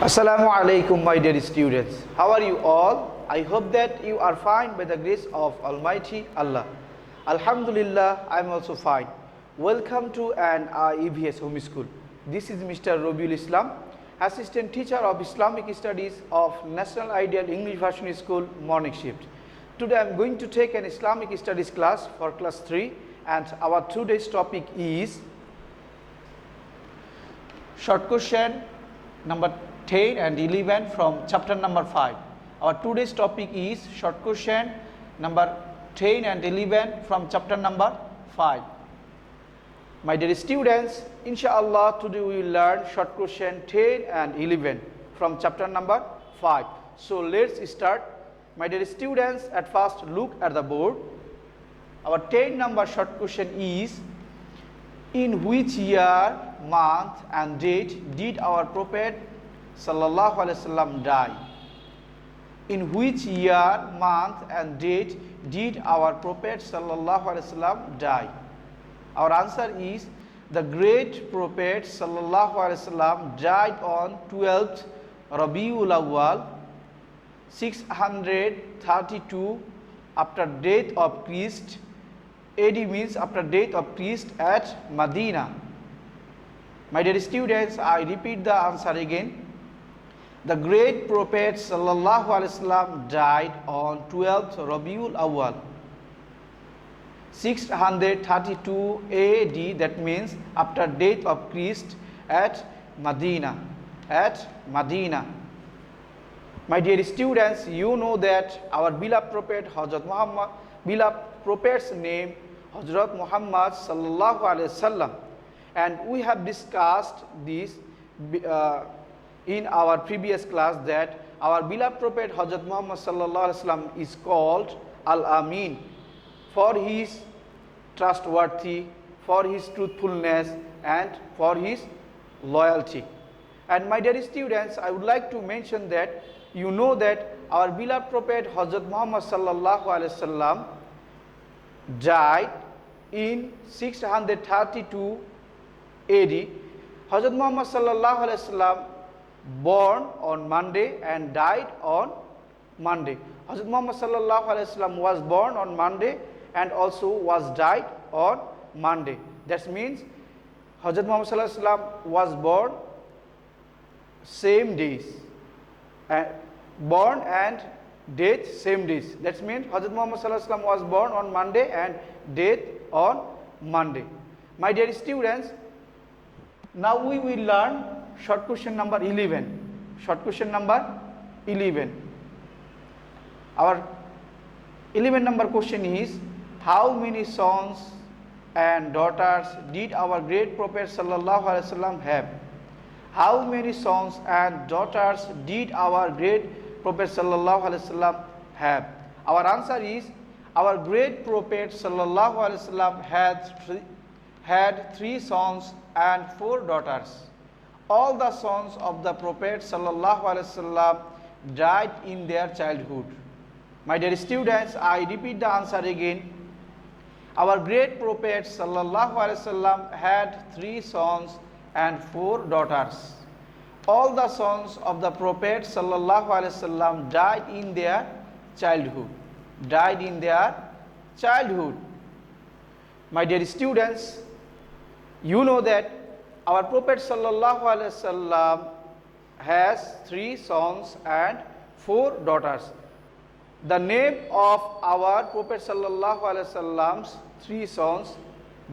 Assalamu alaikum, my dear students. How are you all? I hope that you are fine by the grace of Almighty Allah. Alhamdulillah, I am also fine. Welcome to an EVS Home School. This is Mr. Robiul Islam, Assistant Teacher of Islamic Studies of National Ideal English Version School, morning shift. Today I am going to take an Islamic Studies class for class 3, and our today's topic is short question number 10 and 11 from chapter number 5. Our today's topic is short question number 10 and 11 from chapter number 5. My dear students, inshallah today we will learn short question 10 and 11 from chapter number 5. So let's start. My dear students, at first look at the board. Our 10 number short question is: in which year, month and date did our Prophet sallallahu alaihi wasallam die? In which year, month and date did our Prophet sallallahu alaihi wasallam die? Our answer is the great Prophet sallallahu alaihi wasallam died on 12th Robiul Awwal 632 after death of Christ. AD means after death of Christ at Medina. My dear students, I repeat the answer again. The great Prophet sallallahu alaihi wasallam died on 12th Robiul Awwal 632 AD, that means after death of Christ at Medina. My dear students, you know that our beloved Prophet Hazrat Muhammad, beloved Prophet's name Hazrat Muhammad sallallahu alaihi wasallam, and we have discussed this in our previous class that our beloved Prophet Hazrat Muhammad sallallahu alaihi wasallam is called Al-Amin for his trustworthy, for his truthfulness and for his loyalty. And my dear students, I would like to mention that you know that our beloved Prophet Hazrat Muhammad sallallahu alaihi wasallam died in 632 AD. Hazrat Muhammad sallallahu alaihi wasallam born on Monday and died on Monday. Hazrat Muhammad sallallahu alaihi wasallam was born on Monday and also was died on Monday. That means Hazrat Muhammad sallallahu alaihi wasallam was born same days, born and death same days. That means Hazrat Muhammad sallallahu alaihi wasallam was born on Monday and death on Monday. My dear students, now we will learn short question number 11. Short question number 11. Our 11 number question is: how many sons and daughters did our great Prophet sallallahu alaihi wasallam have? How many sons and daughters did our great Prophet sallallahu alaihi wasallam have? Our answer is our great Prophet sallallahu alaihi wasallam had 3 sons and 4 daughters. All the sons of the Prophet sallallahu alaihi wasallam died in their childhood. My dear students, I repeat the answer again. Our great Prophet sallallahu alaihi wasallam had 3 sons and 4 daughters. All the sons of the Prophet sallallahu alaihi wasallam died in their childhood. My dear students, you know that our Prophet sallallahu alaihi wasallam has 3 sons and 4 daughters. The name of our Prophet sallallahu alaihi wasallam's 3 sons,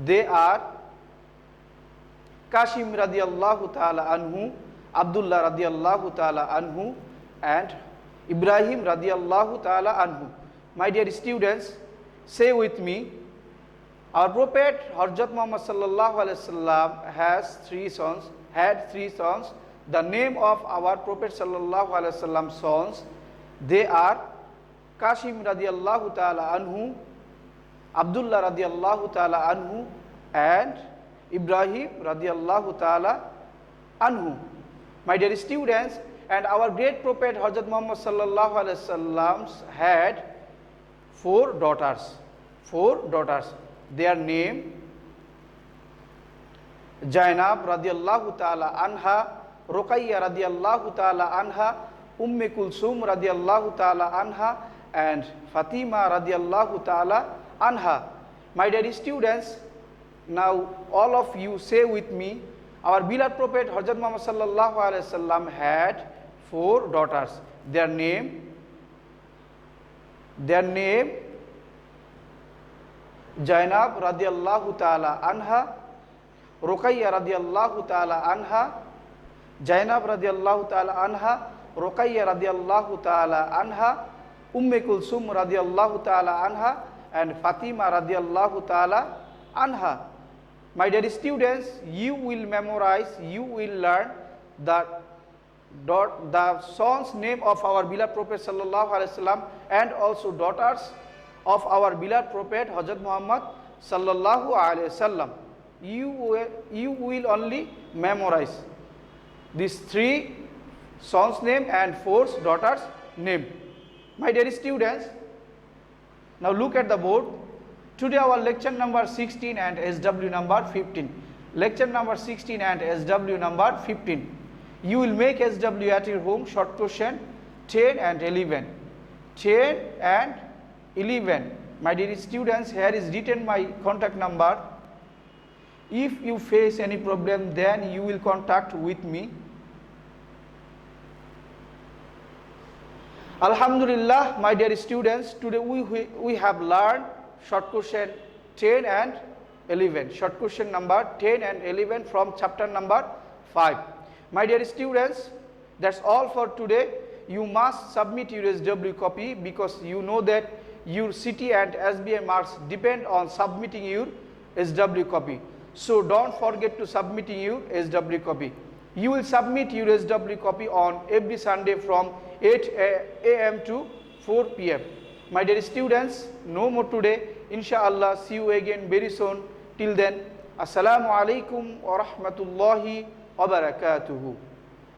they are Kashim radiyallahu ta'ala anhu, Abdullah radiyallahu ta'ala anhu, and Ibrahim radiyallahu ta'ala anhu. My dear students, say with me, our Prophet Hazrat Muhammad sallallahu alaihi wasallam had 3 sons. The name of our Prophet sallallahu alaihi wasallam sons, they are Kashim radiyallahu ta'ala anhu, Abdullah radiyallahu ta'ala anhu, and Ibrahim radiyallahu ta'ala anhu. My dear students, and our great Prophet Hazrat Muhammad sallallahu alaihi wasallam had 4 daughters. Their name: Zainab radiyallahu ta'ala anha, Ruqayya radiyallahu ta'ala anha, Kulsum radiyallahu ta'ala anha, and Fatima radiyallahu ta'ala anha. My dear students, now all of you say with me, our beloved Prophet Hazrat Muhammad sallallahu alaihi wasallam had 4 daughters. Their name Zainab radiyallahu ta'ala anha, Ruqayya radiyallahu ta'ala anha, Zainab radiyallahu ta'ala anha, Ruqayya radiyallahu ta'ala anha, Kulsum radiyallahu ta'ala anha, and Fatima radiyallahu ta'ala anha. My dear students, you will memorize, you will learn the sons name of our beloved Prophet sallallahu alaihi wasallam and also daughters of our beloved Prophet Hazrat Muhammad sallallahu alaihi wasallam. You will only memorize these 3 sons name and 4 daughters name. My dear students, now look at the board. Today our lecture number 16 and SW number 15. Lecture number 16 and SW number 15. You will make SW at your home, short question 10 and 11. 10 and 11. My dear students, here is written my contact number. If you face any problem, then you will contact with me. Alhamdulillah, my dear students, today we have learned short question 10 and 11. Short question number 10 and 11 from chapter number 5. My dear students, that's all for today. You must submit your SW copy because you know that your CT and SBI marks depend on submitting your SW copy. So don't forget to submitting your SW copy. You will submit your SW copy on every Sunday from 8 a.m. to 4 p.m. My dear students, no more today. Inshallah, see you again very soon. Till then, Assalamu alaikum wa rahmatullahi wa barakatuhu.